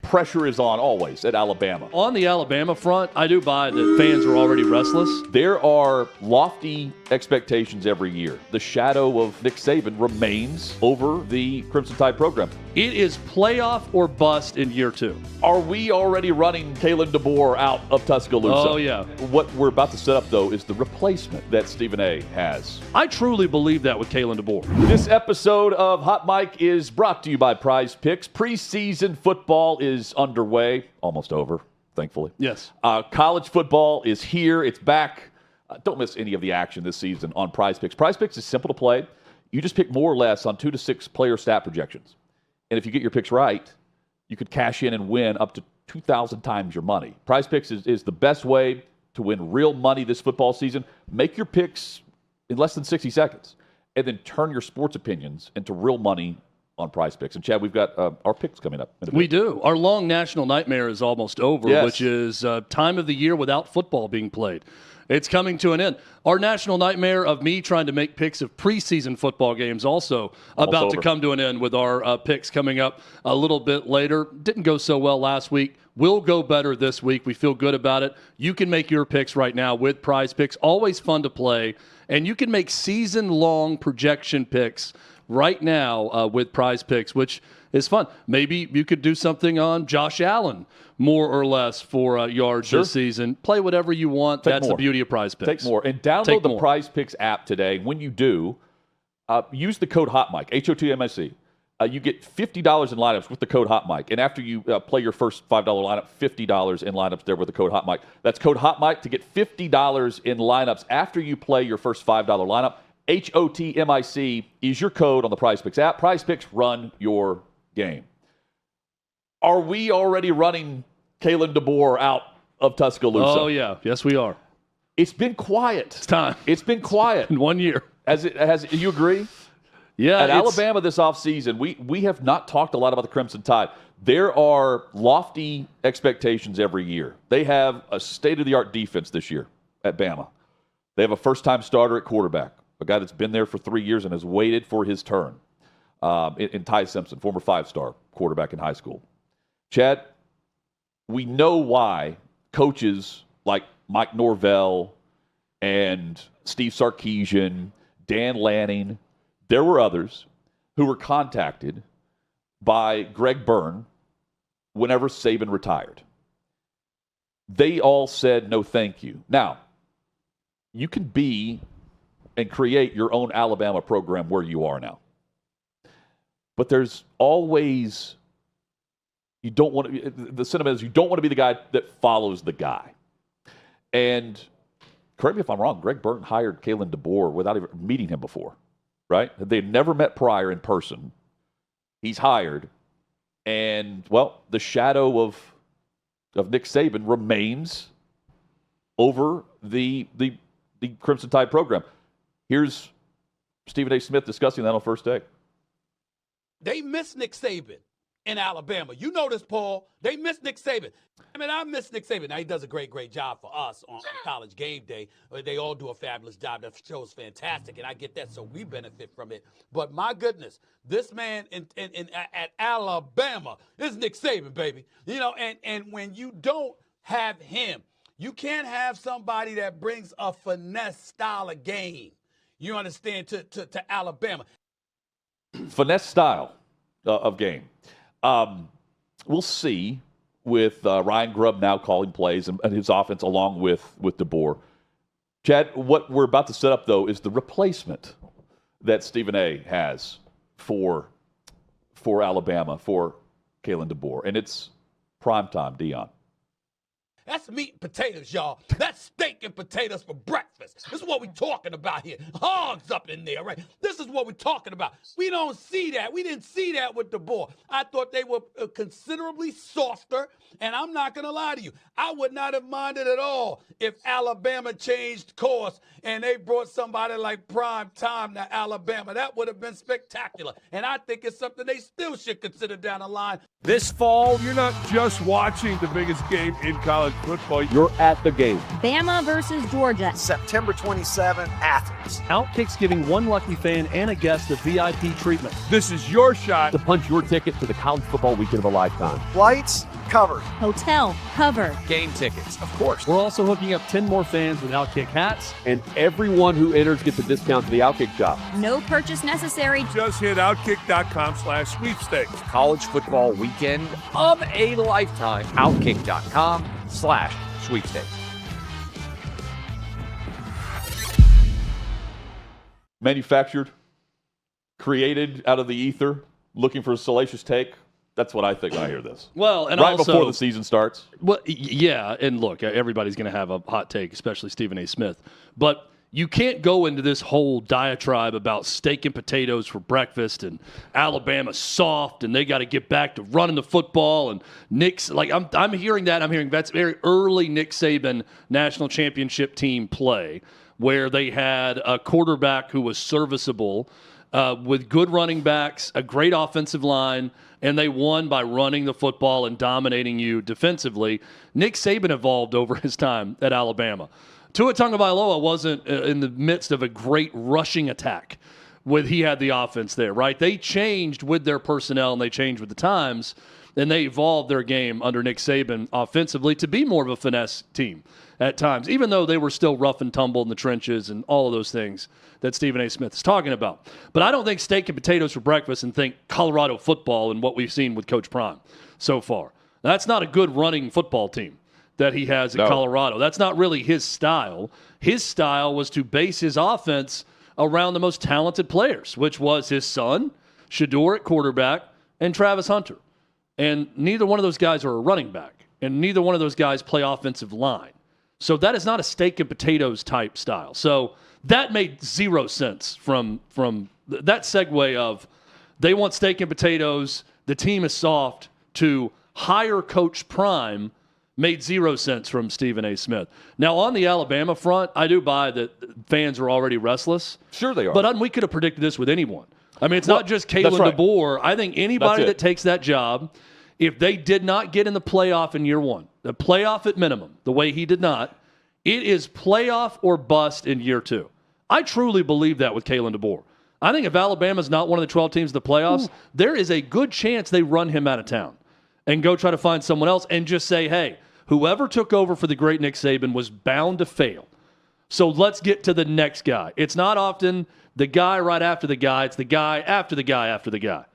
pressure is on always at Alabama. On the Alabama front, I do buy that fans are already restless. There are lofty expectations every year. The shadow of Nick Saban remains over the Crimson Tide program. It is playoff or bust in year 2. Are we already running Kalen DeBoer out of Tuscaloosa? Oh, yeah. What we're about to set up, though, is the replacement that Stephen A. has. I truly believe that with Kalen DeBoer. This episode of Hot Mic is brought to you by PrizePicks. Preseason football is underway. Almost over, thankfully. Yes. College football is here. It's back. Don't miss any of the action this season on PrizePicks. PrizePicks is simple to play. You just pick more or less on 2 to 6 player stat projections. And if you get your picks right, you could cash in and win up to 2,000 times your money. PrizePicks is the best way to win real money this football season. Make your picks in less than 60 seconds, and then turn your sports opinions into real money on PrizePicks. And Chad, we've got our picks coming up. We do. Our long national nightmare is almost over, yes, which is time of the year without football being played. It's coming to an end. Our national nightmare of me trying to make picks of preseason football games also about to come to an end with our picks coming up a little bit later. Didn't go so well last week. Will go better this week. We feel good about it. You can make your picks right now with PrizePicks. Always fun to play. And you can make season-long projection picks right now with PrizePicks, which is fun. Maybe you could do something on Josh Allen, more or less, for yards this season. Play whatever you want. That's the beauty of PrizePicks. Take more. And download the PrizePicks app today. When you do, use the code HOTMIC, HOTMIC. You get $50 in lineups with the code HOTMIC. And after you play your first $5 lineup, $50 in lineups there with the code HOTMIC. That's code HOTMIC to get $50 in lineups after you play your first $5 lineup. HOTMIC is your code on the PrizePicks app. PrizePicks, run your game. Are we already running Kalen DeBoer out of Tuscaloosa? Oh, yeah. Yes, we are. It's been quiet. It's time. It's been quiet. In 1 year. Has you agree? Yeah. At Alabama this offseason, we have not talked a lot about the Crimson Tide. There are lofty expectations every year. They have a state-of-the-art defense this year at Bama. They have a first-time starter at quarterback, a guy that's been there for 3 years and has waited for his turn. In Ty Simpson, former 5-star quarterback in high school. Chad, we know why coaches like Mike Norvell and Steve Sarkisian, Dan Lanning, there were others who were contacted by Greg Byrne whenever Saban retired. They all said no thank you. Now, you can be and create your own Alabama program where you are now. But there's always, the sentiment is you don't want to be the guy that follows the guy. And correct me if I'm wrong, Greg Byrne hired Kalen DeBoer without even meeting him before, right? They'd never met prior in person. He's hired. And, well, the shadow of Nick Saban remains over the Crimson Tide program. Here's Stephen A. Smith discussing that on First Take. They miss Nick Saban in Alabama. You know this, Paul. They miss Nick Saban. I miss Nick Saban. Now, he does a great job for us on College Game Day. They all do a fabulous job. That show is fantastic, and I get that, so we benefit from it. But, my goodness, this man at Alabama is Nick Saban, baby. You know, and when you don't have him, you can't have somebody that brings a finesse style of game, you understand, to Alabama. Finesse style of game. We'll see with Ryan Grubb now calling plays and his offense along with DeBoer. Chad, what we're about to set up, though, is the replacement that Stephen A. has for Alabama, for Kalen DeBoer. And it's primetime Deion. That's meat and potatoes, y'all. That's steak and potatoes for breakfast. This is what we're talking about here. Hogs up in there, right? This is what we're talking about. We don't see that. We didn't see that with DeBoer. I thought they were considerably softer, and I'm not going to lie to you. I would not have minded at all if Alabama changed course and they brought somebody like Prime Time to Alabama. That would have been spectacular, and I think it's something they still should consider down the line. This fall, you're not just watching the biggest game in college football. You're at the game. Bama versus Georgia. September 27, Athens. OutKick's giving one lucky fan and a guest the VIP treatment. This is your shot to punch your ticket to the college football weekend of a lifetime. Flights, covered. Hotel covered. Game tickets, of course. We're also hooking up 10 more fans with OutKick hats. And everyone who enters gets a discount to the OutKick shop. No purchase necessary. Just hit outkick.com/sweepstakes. College football weekend of a lifetime. Outkick.com/sweepstakes. Manufactured, created out of the ether, looking for a salacious take. That's what I think when I hear this. Well, and right also, before the season starts. Well, yeah, and look, everybody's going to have a hot take, especially Stephen A. Smith. But you can't go into this whole diatribe about steak and potatoes for breakfast and Alabama soft and they got to get back to running the football and Nick's like I'm hearing that. I'm hearing that's very early Nick Saban national championship team play where they had a quarterback who was serviceable with good running backs, a great offensive line, and they won by running the football and dominating you defensively. Nick Saban evolved over his time at Alabama. Tua Tagovailoa wasn't in the midst of a great rushing attack when he had the offense there, right? They changed with their personnel and they changed with the times, and they evolved their game under Nick Saban offensively to be more of a finesse team at times, even though they were still rough and tumble in the trenches and all of those things that Stephen A. Smith is talking about. But I don't think steak and potatoes for breakfast and think Colorado football and what we've seen with Coach Prime so far. That's not a good running football team that he has at Colorado. That's not really his style. His style was to base his offense around the most talented players, which was his son, Shador at quarterback, and Travis Hunter. And neither one of those guys are a running back, and neither one of those guys play offensive line. So that is not a steak and potatoes type style. So that made zero sense from that segue of they want steak and potatoes, the team is soft, to hire Coach Prime made zero sense from Stephen A. Smith. Now, on the Alabama front, I do buy that fans are already restless. Sure they are. But we could have predicted this with anyone. I mean, it's not just Kalen DeBoer. I think anybody that takes that job, if they did not get in the playoff in year one, the playoff at minimum, the way he did not, it is playoff or bust in year two. I truly believe that with Kalen DeBoer. I think if Alabama's not one of the 12 teams in the playoffs, there is a good chance they run him out of town and go try to find someone else and just say, hey, whoever took over for the great Nick Saban was bound to fail. So let's get to the next guy. It's not often the guy right after the guy. It's the guy after the guy after the guy.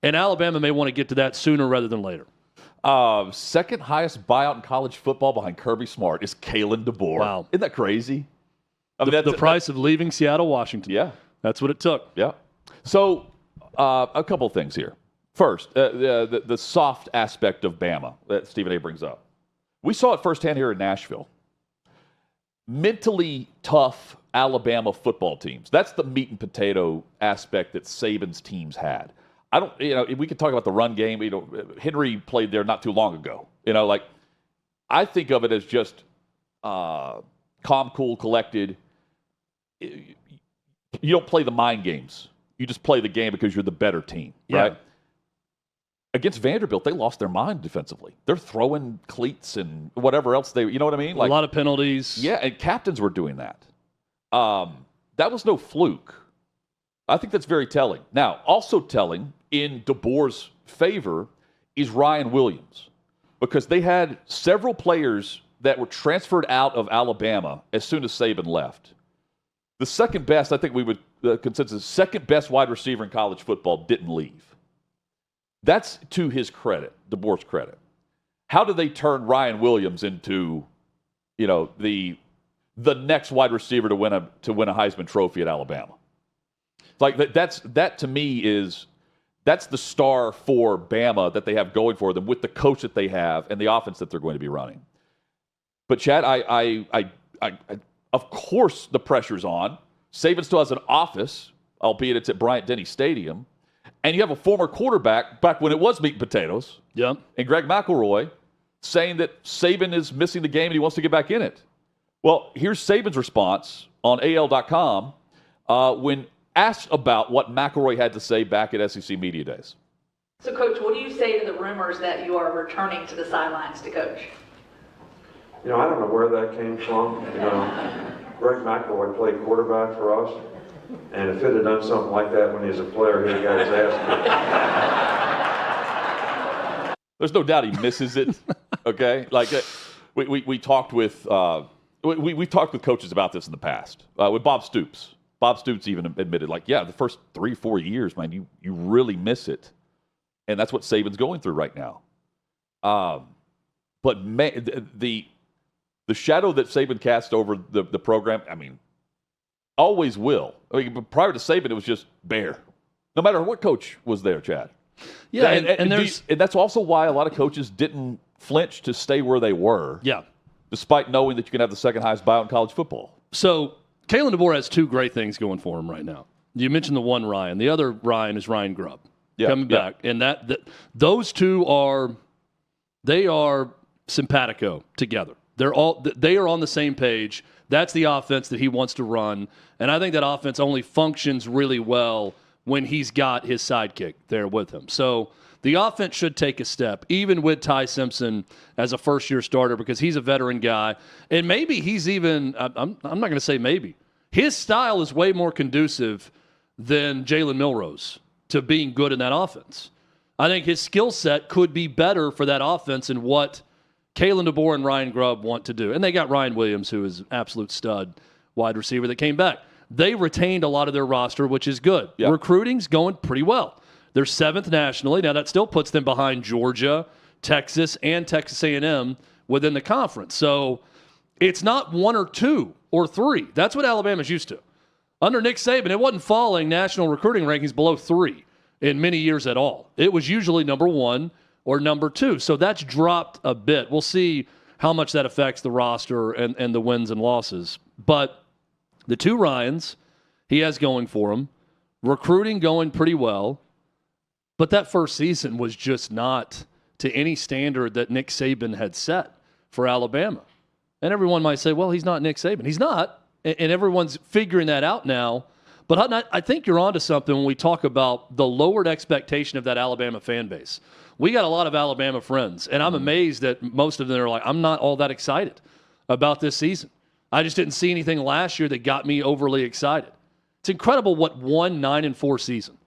And Alabama may want to get to that sooner rather than later. Second highest buyout in college football behind Kirby Smart is Kalen DeBoer. Wow. Isn't that crazy? I mean, the price of leaving Seattle, Washington. Yeah. That's what it took. Yeah. So a couple of things here. First, the soft aspect of Bama that Stephen A. brings up. We saw it firsthand here in Nashville. Mentally tough Alabama football teams. That's the meat and potato aspect that Saban's teams had. We could talk about the run game. Henry played there not too long ago. I think of it as just calm, cool, collected. You don't play the mind games. You just play the game because you're the better team, right? Yeah. Against Vanderbilt, they lost their mind defensively. They're throwing cleats and whatever else you know what I mean? A lot of penalties. Yeah, and captains were doing that. That was no fluke. I think that's very telling. Now, also telling in DeBoer's favor is Ryan Williams, because they had several players that were transferred out of Alabama as soon as Saban left. The second best, I think we would consensus, second best wide receiver in college football didn't leave. That's to his credit, DeBoer's credit. How do they turn Ryan Williams into, the next wide receiver to win a Heisman Trophy at Alabama? Like that to me that's the star for Bama that they have going for them with the coach that they have and the offense that they're going to be running. But Chad, I of course the pressure's on. Saban still has an office, albeit it's at Bryant-Denny Stadium, and you have a former quarterback back when it was meat and potatoes. Yep. And Greg McElroy saying that Saban is missing the game and he wants to get back in it. Well, here's Saban's response on AL.com when asked about what McElroy had to say back at SEC Media Days. So, Coach, what do you say to the rumors that you are returning to the sidelines to coach? I don't know where that came from. Greg McElroy played quarterback for us, and if it had done something like that when he was a player, he'd have got his ass kicked. There's no doubt he misses it. Okay, like we talked with we've talked with coaches about this in the past. With Bob Stoops. Bob Stoops even admitted, like, yeah, the first 3-4 years, man, you really miss it, and that's what Saban's going through right now. But man, the shadow that Saban cast over the program, I mean, always will. I mean, but prior to Saban, it was just Bear. No matter what coach was there, Chad. Yeah, and that's also why a lot of coaches didn't flinch to stay where they were. Yeah. Despite knowing that you can have the second highest buyout in college football. So Kalen DeBoer has two great things going for him right now. You mentioned the one Ryan. The other Ryan is Ryan Grubb coming back. And those two are simpatico together. They are on the same page. That's the offense that he wants to run. And I think that offense only functions really well when he's got his sidekick there with him. So the offense should take a step, even with Ty Simpson as a first-year starter, because he's a veteran guy. And maybe he's even – I'm not going to say maybe. His style is way more conducive than Jalen Milroe's to being good in that offense. I think his skill set could be better for that offense and what Kalen DeBoer and Ryan Grubb want to do. And they got Ryan Williams, who is an absolute stud wide receiver that came back. They retained a lot of their roster, which is good. Yep. Recruiting's going pretty well. They're 7th nationally. Now, that still puts them behind Georgia, Texas, and Texas A&M within the conference. So it's not 1 or 2 or 3. That's what Alabama's used to. Under Nick Saban, it wasn't falling national recruiting rankings below 3 in many years at all. It was usually number 1 or number 2. So that's dropped a bit. We'll see how much that affects the roster and the wins and losses. But the two Ryans he has going for him, recruiting going pretty well. But that first season was just not to any standard that Nick Saban had set for Alabama. And everyone might say, well, he's not Nick Saban. He's not. And everyone's figuring that out now. But Hutton, I think you're onto something when we talk about the lowered expectation of that Alabama fan base. We got a lot of Alabama friends, and I'm amazed that most of them are like, I'm not all that excited about this season. I just didn't see anything last year that got me overly excited. It's incredible what 9-4 season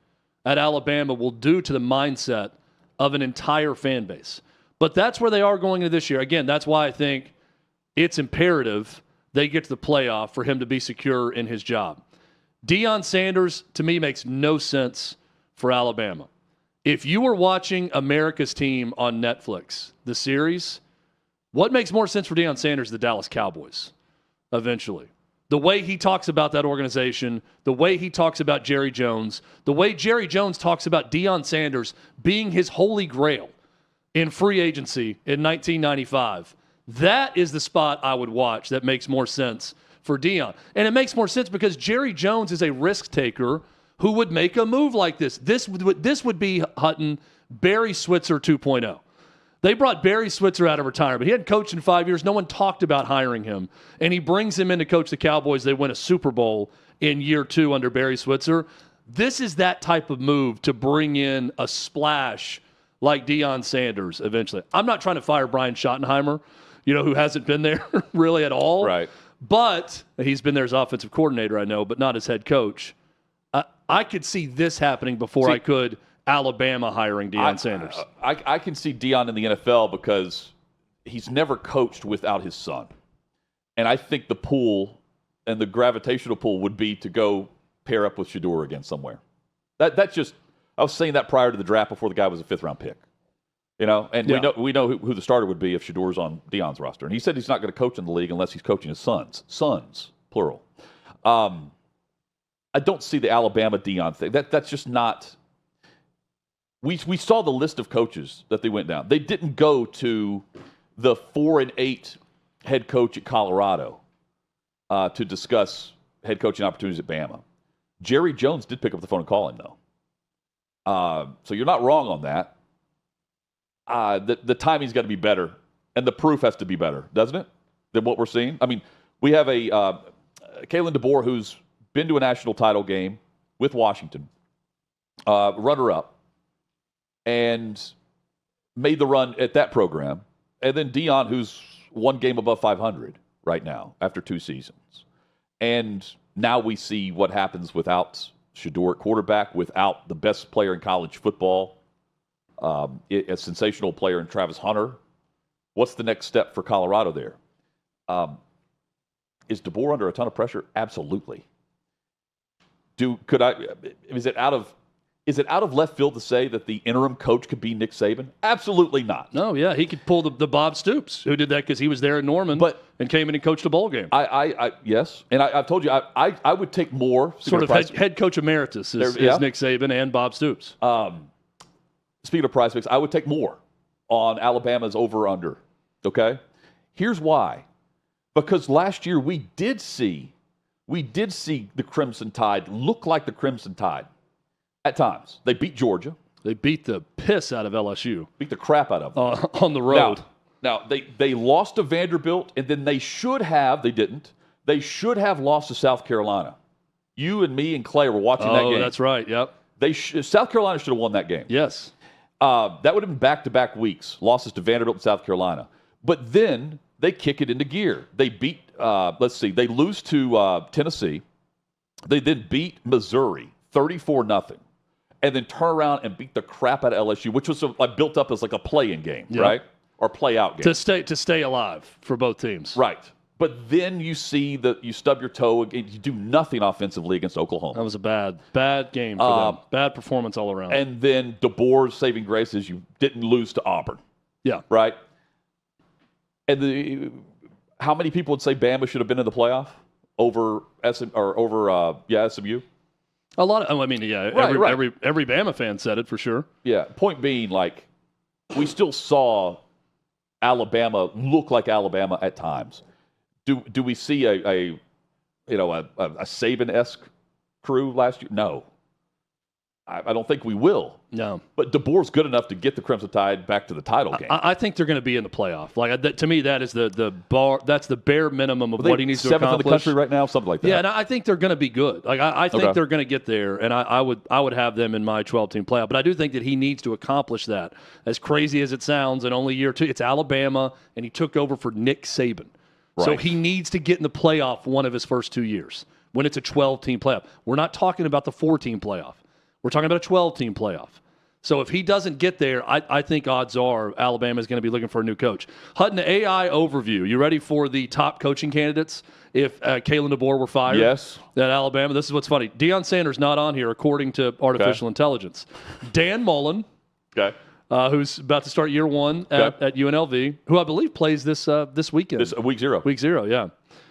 at Alabama will do to the mindset of an entire fan base. But that's where they are going into this year. Again, that's why I think it's imperative they get to the playoff for him to be secure in his job. Deion Sanders, to me, makes no sense for Alabama. If you were watching America's Team on Netflix, the series, what makes more sense for Deion Sanders? The Dallas Cowboys, eventually. The way he talks about that organization, the way he talks about Jerry Jones, the way Jerry Jones talks about Deion Sanders being his holy grail in free agency in 1995, that is the spot I would watch that makes more sense for Deion. And it makes more sense because Jerry Jones is a risk taker who would make a move like this. This would be, Hutton, Barry Switzer 2.0. They brought Barry Switzer out of retirement. He hadn't coached in 5 years. No one talked about hiring him. And he brings him in to coach the Cowboys. They win a Super Bowl in year 2 under Barry Switzer. This is that type of move to bring in a splash like Deion Sanders eventually. I'm not trying to fire Brian Schottenheimer, who hasn't been there really at all. Right. But he's been there as offensive coordinator, I know, but not as head coach. I could see this happening before I could Alabama hiring Deion Sanders. I can see Deion in the NFL because he's never coached without his son. And I think the pull and the gravitational pull would be to go pair up with Shedeur again somewhere. That's just – I was saying that prior to the draft before the guy was a 5th-round pick. And we know who the starter would be if Shedeur's on Deion's roster. And he said he's not going to coach in the league unless he's coaching his sons. Sons, plural. I don't see the Alabama Deion thing. That's just not – we saw the list of coaches that they went down. They didn't go to the 4-8 head coach at Colorado to discuss head coaching opportunities at Bama. Jerry Jones did pick up the phone and call him, though. So you're not wrong on that. The timing's got to be better, and the proof has to be better, doesn't it, than what we're seeing? I mean, we have a Kalen DeBoer who's been to a national title game with Washington, runner-up, and made the run at that program. And then Deion, who's one game above 500 right now after 2 seasons. And now we see what happens without Shedeur at quarterback, without the best player in college football. a sensational player in Travis Hunter. What's the next step for Colorado there? Is DeBoer under a ton of pressure? Absolutely. Is it out of left field to say that the interim coach could be Nick Saban? Absolutely not. No, yeah, he could pull the Bob Stoops, who did that because he was there in Norman and came in and coached a bowl game. Yes, and I've told you I would take more. Sort of head coach emeritus is Nick Saban and Bob Stoops. Speaking of PrizePicks, I would take more on Alabama's over/under. Okay, here's why: because last year we did see the Crimson Tide look like the Crimson Tide at times. They beat Georgia. They beat the piss out of LSU. Beat the crap out of them on the road. Now they lost to Vanderbilt, and then they should have. They didn't. They should have lost to South Carolina. You and me and Clay were watching that game. Oh, that's right. Yep. South Carolina should have won that game. Yes. That would have been back-to-back weeks, losses to Vanderbilt and South Carolina. But then they kick it into gear. They beat, they lose to Tennessee. They then beat Missouri 34-0, and then turn around and beat the crap out of LSU, which was built up as like a play-in game, right? Or play-out game. To stay alive for both teams. Right. But then you see that you stub your toe again. You do nothing offensively against Oklahoma. That was a bad game for them. Bad performance all around. And then DeBoer's saving grace is you didn't lose to Auburn. Yeah. Right? And how many people would say Bama should have been in the playoff over SMU? A lot of, every Bama fan said it for sure. Yeah. Point being, we still saw Alabama look like Alabama at times. Do we see a Saban-esque crew last year? No. I don't think we will. No. But DeBoer's good enough to get the Crimson Tide back to the title game. I think they're going to be in the playoff. To me, that is the bar. That's the bare minimum of what he needs to accomplish. Seventh in the country right now, something like that. Yeah, and I think they're going to be good. I think they're going to get there, and I would have them in my 12-team playoff. But I do think that he needs to accomplish that. As crazy as it sounds, in only year two, it's Alabama, and he took over for Nick Saban. Right. So he needs to get in the playoff one of his first 2 years when it's a 12-team playoff. We're not talking about the 4-team playoff. We're talking about a 12-team playoff. So if he doesn't get there, I think odds are Alabama is going to be looking for a new coach. Hutton, AI overview. You ready for the top coaching candidates if Kalen DeBoer were fired? Yes. At Alabama. This is what's funny. Deion Sanders not on here, according to artificial intelligence. Dan Mullen. Okay. Who's about to start year one at UNLV, who I believe plays this weekend. This week 0. Week 0, yeah.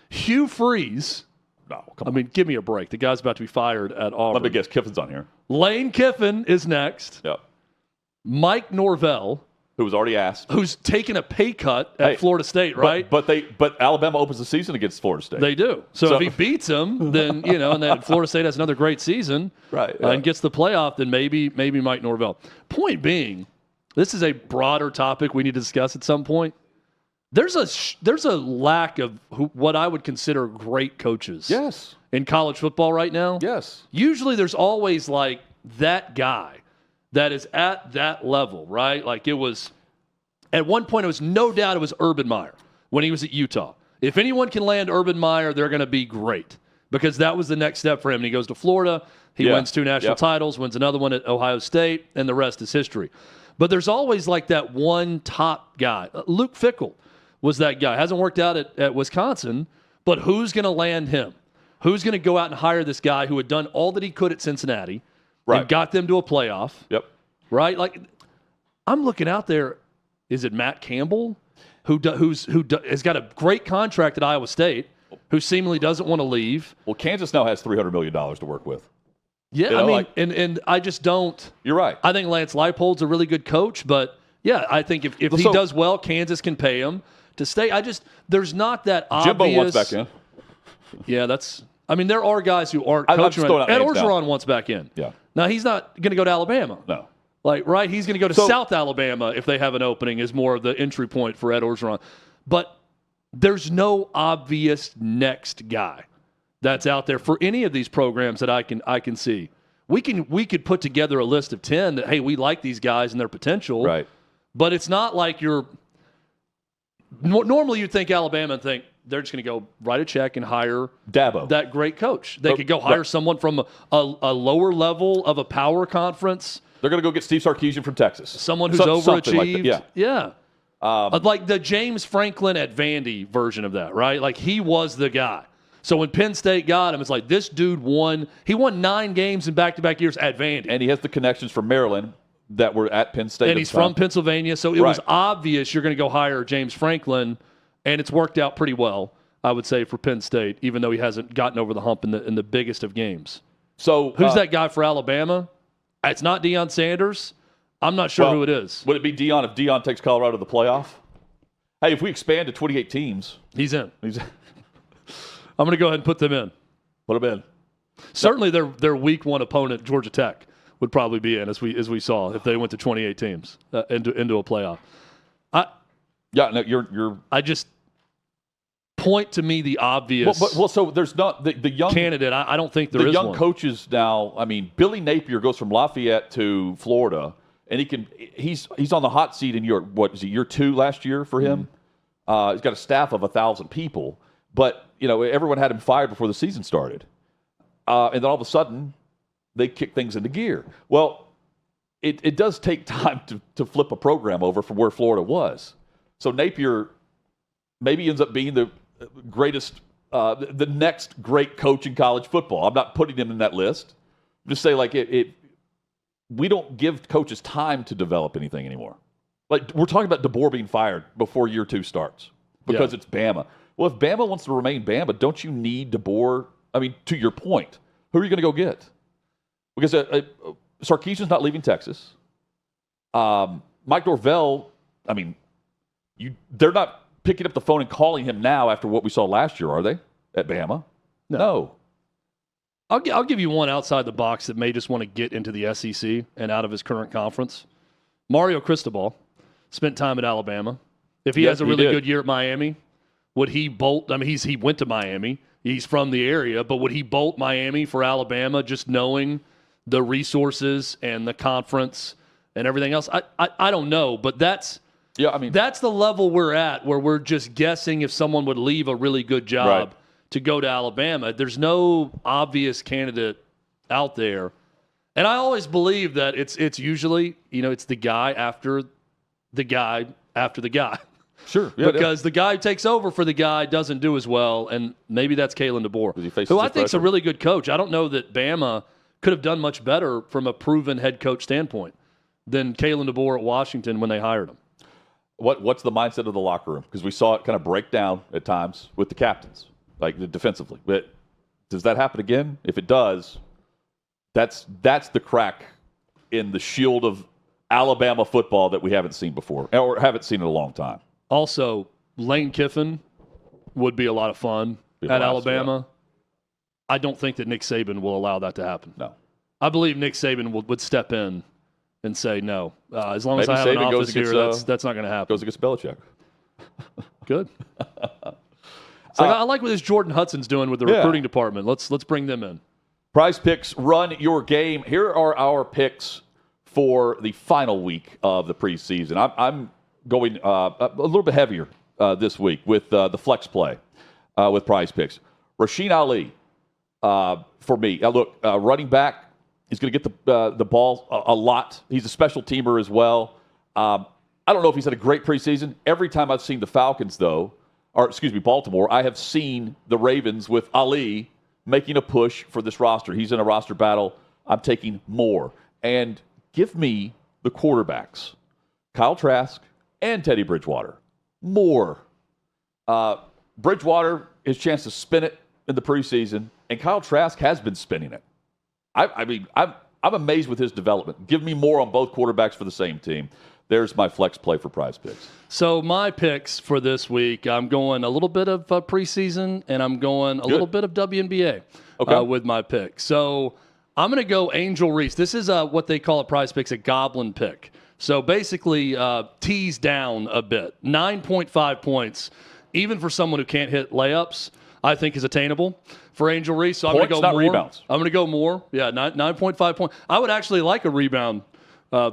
Hugh Freeze. No, come on. Give me a break. The guy's about to be fired at Auburn. Let me guess, Kiffin's on here. Lane Kiffin is next. Yep. Mike Norvell. Who was already asked. Who's taken a pay cut at Florida State, right? But Alabama opens the season against Florida State. They do. So if he beats them, then, and then Florida State has another great season and gets the playoff, then maybe Mike Norvell. Point being, this is a broader topic we need to discuss at some point. There's a lack of what I would consider great coaches. Yes. In college football right now. Yes. Usually there's always that guy that is at that level, right? It was at one point it was no doubt it was Urban Meyer when he was at Utah. If anyone can land Urban Meyer, they're going to be great because that was the next step for him. And he goes to Florida, he wins 2 national titles, wins another one at Ohio State, and the rest is history. But there's always that one top guy. Luke Fickell was that guy. Hasn't worked out at Wisconsin, but who's going to land him? Who's going to go out and hire this guy who had done all that he could at Cincinnati and got them to a playoff? Yep. Right? I'm looking out there. Is it Matt Campbell who has got a great contract at Iowa State, who seemingly doesn't want to leave? Well, Kansas now has $300 million to work with. Yeah, and I just don't. You're right. I think Lance Leipold's a really good coach, but yeah, I think if he does well, Kansas can pay him to stay. There's not that obvious. Jimbo wants back in. Yeah, there are guys who aren't coaching. Ed Orgeron wants back in. Yeah. Now, he's not going to go to Alabama. No. He's going to go to South Alabama if they have an opening is more of the entry point for Ed Orgeron. But there's no obvious next guy that's out there for any of these programs that I can see. We could put together a list of 10 that, hey, we like these guys and their potential. Right. But it's not like you're – normally you'd think Alabama and think they're just going to go write a check and hire Dabo, that great coach. They could go hire someone from a lower level of a power conference They're going to go get Steve Sarkisian from Texas. Someone who's overachieved. Like yeah. Like the James Franklin at Vandy version of that, right? Like he was the guy. So when Penn State got him, it's like this dude won. He won 9 games in back-to-back years at Vandy. And he has the connections from Maryland that were at Penn State. And he's from Pennsylvania. So it was obvious you're going to go hire James Franklin, and it's worked out pretty well, I would say, for Penn State, even though he hasn't gotten over the hump in the biggest of games. So who's that guy for Alabama? It's not Deion Sanders. I'm not sure who it is. Would it be Deion if Deion takes Colorado to the playoff? Hey, if we expand to 28 teams. He's in. I'm going to go ahead and put them in. Put them in. Certainly their week 1 opponent, Georgia Tech, would probably be in, as we saw, if they went to 28 teams into a playoff. I just point to me the obvious. So there's not the young candidate. I don't think there is young one. Coaches now. I mean, Billy Napier goes from Lafayette to Florida, and he's on the hot seat in year 2 last year for him. He's got a staff of 1,000 people, but everyone had him fired before the season started, and then all of a sudden they kick things into gear. Well, it does take time to flip a program over from where Florida was. So Napier maybe ends up being the greatest, the next great coach in college football. I'm not putting him in that list. I'm just saying, we don't give coaches time to develop anything anymore. Like, we're talking about DeBoer being fired before year 2 starts because it's Bama. Well, if Bama wants to remain Bama, don't you need DeBoer? I mean, to your point, who are you going to go get? Because Sarkisian's not leaving Texas. Mike Norvell, I mean, they're not picking up the phone and calling him now after what we saw last year, are they? At Bama? No. I'll give you one outside the box that may just want to get into the SEC and out of his current conference. Mario Cristobal spent time at Alabama. If he has a really good year at Miami, would he bolt? I mean, he went to Miami. He's from the area, but would he bolt Miami for Alabama just knowing the resources and the conference and everything else? I don't know, but that's the level we're at where we're just guessing if someone would leave a really good job to go to Alabama. There's no obvious candidate out there. And I always believe that it's usually, it's the guy after the guy after the guy. Sure. Because the guy who takes over for the guy doesn't do as well, and maybe that's Kalen DeBoer, who I think is a really good coach. I don't know that Bama could have done much better from a proven head coach standpoint than Kalen DeBoer at Washington when they hired him. What's the mindset of the locker room? Because we saw it kind of break down at times with the captains, like defensively. But does that happen again? If it does, that's the crack in the shield of Alabama football that we haven't seen before, or haven't seen in a long time. Also, Lane Kiffin would be a lot of fun at Alabama. I don't think that Nick Saban will allow that to happen. No. I believe Nick Saban would step in and say no. As long as I have an office here, that's not going to happen. Goes against Belichick. Good. I like what this Jordan Hudson's doing with the recruiting department. Let's bring them in. PrizePicks, run your game. Here are our picks for the final week of the preseason. I'm going a little bit heavier this week with the flex play with PrizePicks. Rasheen Ali for me. Look, running back, he's going to get the ball a lot. He's a special teamer as well. I don't know if he's had a great preseason. Every time I've seen the Falcons, Baltimore, I have seen the Ravens with Ali making a push for this roster. He's in a roster battle. I'm taking more. And give me the quarterbacks, Kyle Trask and Teddy Bridgewater. More. Bridgewater, his chance to spin it in the preseason, and Kyle Trask has been spinning it. I'm amazed with his development. Give me more on both quarterbacks for the same team. There's my flex play for PrizePicks. So my picks for this week, I'm going a little bit of preseason, and I'm going a little bit of WNBA with my pick. So I'm going to go Angel Reese. This is what they call at PrizePicks a goblin pick. So basically tease down a bit. 9.5 points, even for someone who can't hit layups, I think is attainable for Angel Reese. So I'm going to go more. Rebounds. I'm going to go more. Yeah, 9.5 points. I would actually like a rebound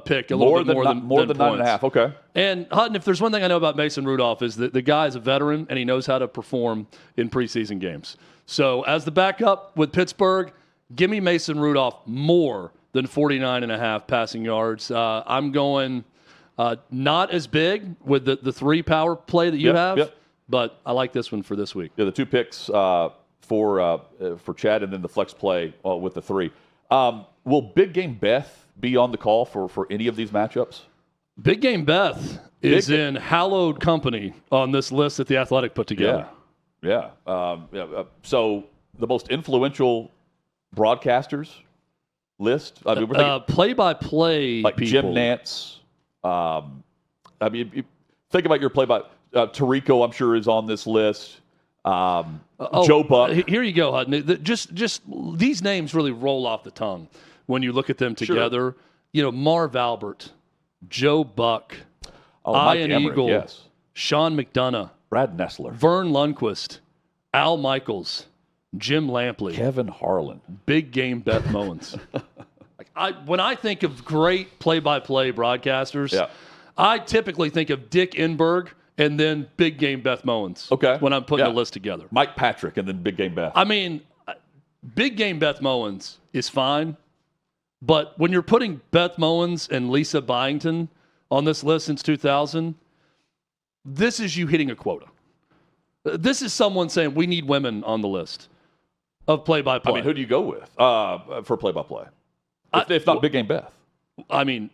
pick a little bit more than 9.5. Okay. And Hutton, if there's one thing I know about Mason Rudolph is that the guy is a veteran and he knows how to perform in preseason games. So as the backup with Pittsburgh, give me Mason Rudolph more than 49.5 passing yards. I'm going not as big with the 3 power play that you have, but I like this one for this week. Yeah, the 2 picks for Chad, and then the flex play with the 3. Will Big Game Beth be on the call for any of these matchups? Big Game Beth is in hallowed company on this list that The Athletic put together. Yeah. So the most influential broadcasters list. I mean, play-by-play like people. Jim Nantz. Think about your play-by. Tirico, I'm sure, is on this list. Joe Buck. Here you go, Hutton. Just these names really roll off the tongue when you look at them together. Sure. You know, Marv Albert, Joe Buck, Ian Eagle, Sean McDonough, Brad Nessler, Vern Lundquist, Al Michaels, Jim Lampley, Kevin Harlan, Big Game Beth Mowins. When I think of great play-by-play broadcasters, I typically think of Dick Enberg and then Big Game Beth Mowins. Okay. When I'm putting a list together. Mike Patrick and then Big Game Beth. I mean, Big Game Beth Mowins is fine, but when you're putting Beth Mowins and Lisa Byington on this list since 2000, this is you hitting a quota. This is someone saying we need women on the list of play-by-play. I mean, who do you go with for play-by-play? If not Big Game Beth. I mean,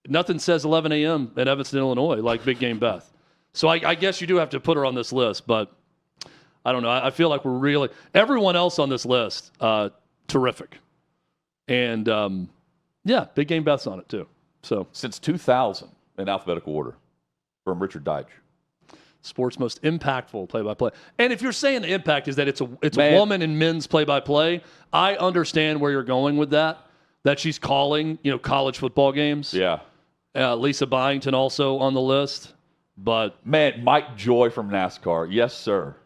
nothing says 11 a.m. in Evanston, Illinois like Big Game Beth. So I guess you do have to put her on this list, but I don't know. I feel like we're really – everyone else on this list, terrific. And, Big Game Beth's on it too. So since 2000 in alphabetical order from Richard Deitch. Sports' most impactful play-by-play. And if you're saying the impact is that it's a woman in men's play-by-play, I understand where you're going with that she's calling, college football games. Yeah. Lisa Byington also on the list. But man, Mike Joy from NASCAR. Yes, sir.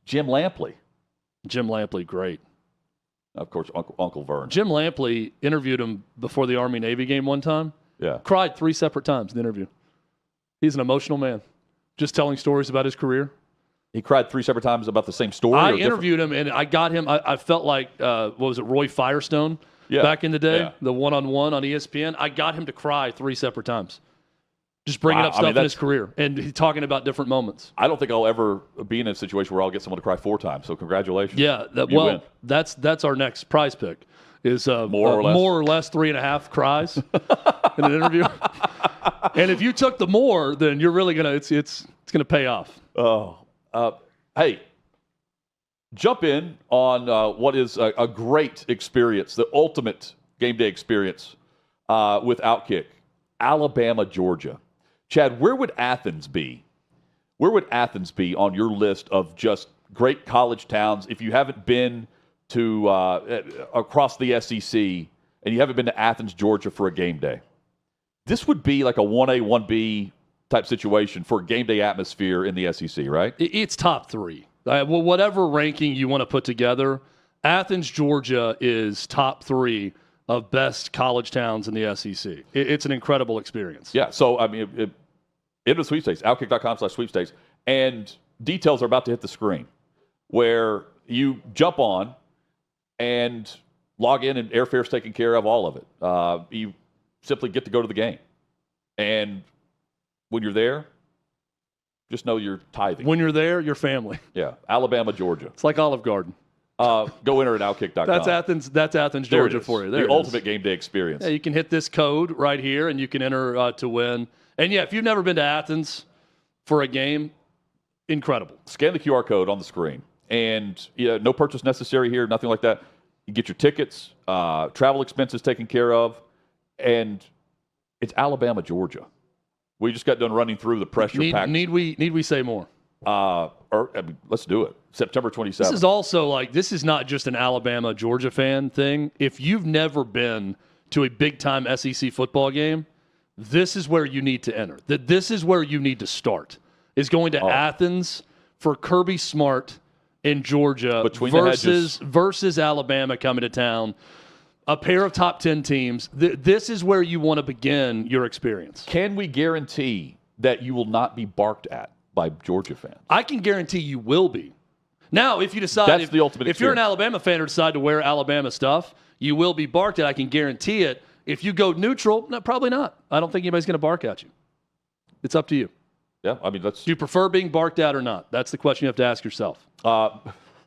Jim Lampley. Jim Lampley, great. Of course, Uncle Vern. Jim Lampley interviewed him before the Army-Navy game one time. Yeah. Cried 3 separate times in the interview. He's an emotional man. Just telling stories about his career. He cried 3 separate times about the same story? I interviewed him, and I got him. I felt like, what was it, Roy Firestone back in the day? The one-on-one on ESPN. I got him to cry 3 seperate times. Just bringing up stuff in his career and talking about different moments. I don't think I'll ever be in a situation where I'll get someone to cry 4 times. So congratulations. Yeah, win. That's our next prize pick. Is more or less 3.5 cries in an interview. And if you took the more, then you're really gonna it's gonna pay off. Oh, hey, jump in on what is a great experience, the ultimate game day experience with OutKick, Alabama, Georgia. Chad, where would Athens be? Where would Athens be on your list of just great college towns if you haven't been to across the SEC and you haven't been to Athens, Georgia for a game day? This would be like a 1A, 1B type situation for game day atmosphere in the SEC, right? It's top 3. Well, whatever ranking you want to put together, Athens, Georgia is top 3 of best college towns in the SEC. It's an incredible experience. Yeah, so, I mean, into the sweepstakes, outkick.com/sweepstakes, and details are about to hit the screen where you jump on and log in and airfare's taken care of, all of it. You simply get to go to the game. And when you're there, just know you're tithing. When you're there, you're family. Yeah, Alabama, Georgia. It's like Olive Garden. Go enter at outkick.com. That's Athens, Georgia for you. The ultimate game day experience. Yeah, you can hit this code right here, and you can enter to win. And, if you've never been to Athens for a game, incredible. Scan the QR code on the screen. And no purchase necessary here, nothing like that. You get your tickets, travel expenses taken care of, and it's Alabama, Georgia. We just got done running through the pressure pack. Need we say more? Let's do it. September 27th. This is also this is not just an Alabama, Georgia fan thing. If you've never been to a big-time SEC football game, this is where you need to enter. This is where you need to start, is going to Athens for Kirby Smart in Georgia versus Alabama coming to town. A pair of top 10 teams. This is where you want to begin your experience. Can we guarantee that you will not be barked at by Georgia fans? I can guarantee you will be. Now, if you decide, the ultimate if you're an Alabama fan or decide to wear Alabama stuff, you will be barked at. I can guarantee it. If you go neutral, no, probably not. I don't think anybody's going to bark at you. It's up to you. Yeah, I mean, that's. Do you prefer being barked at or not? That's the question you have to ask yourself.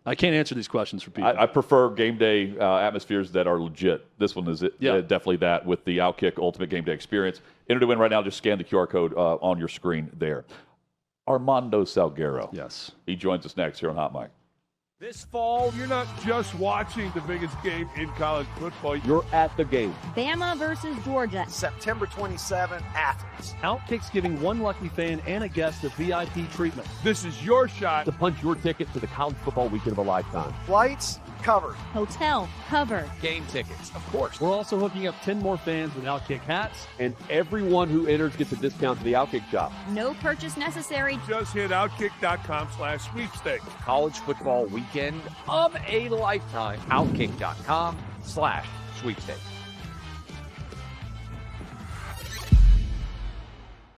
I can't answer these questions for people. I prefer game day atmospheres that are legit. This one is definitely that with the OutKick Ultimate Game Day experience. Enter to win right now. Just scan the QR code on your screen there. Armando Salguero. Yes. He joins us next here on Hot Mic. This fall, you're not just watching the biggest game in college football. You're at the game. Bama versus Georgia. September 27, Athens. OutKick's giving one lucky fan and a guest a VIP treatment. This is your shot To punch your ticket to the college football weekend of a lifetime. Flights covered. Hotel covered. Game tickets, of course. We're also hooking up 10 more fans with OutKick hats. And everyone who enters gets a discount to the OutKick shop. No purchase necessary. Just hit outkick.com/sweepstakes. College football weekend of a lifetime. Outkick.com/sweepstakes.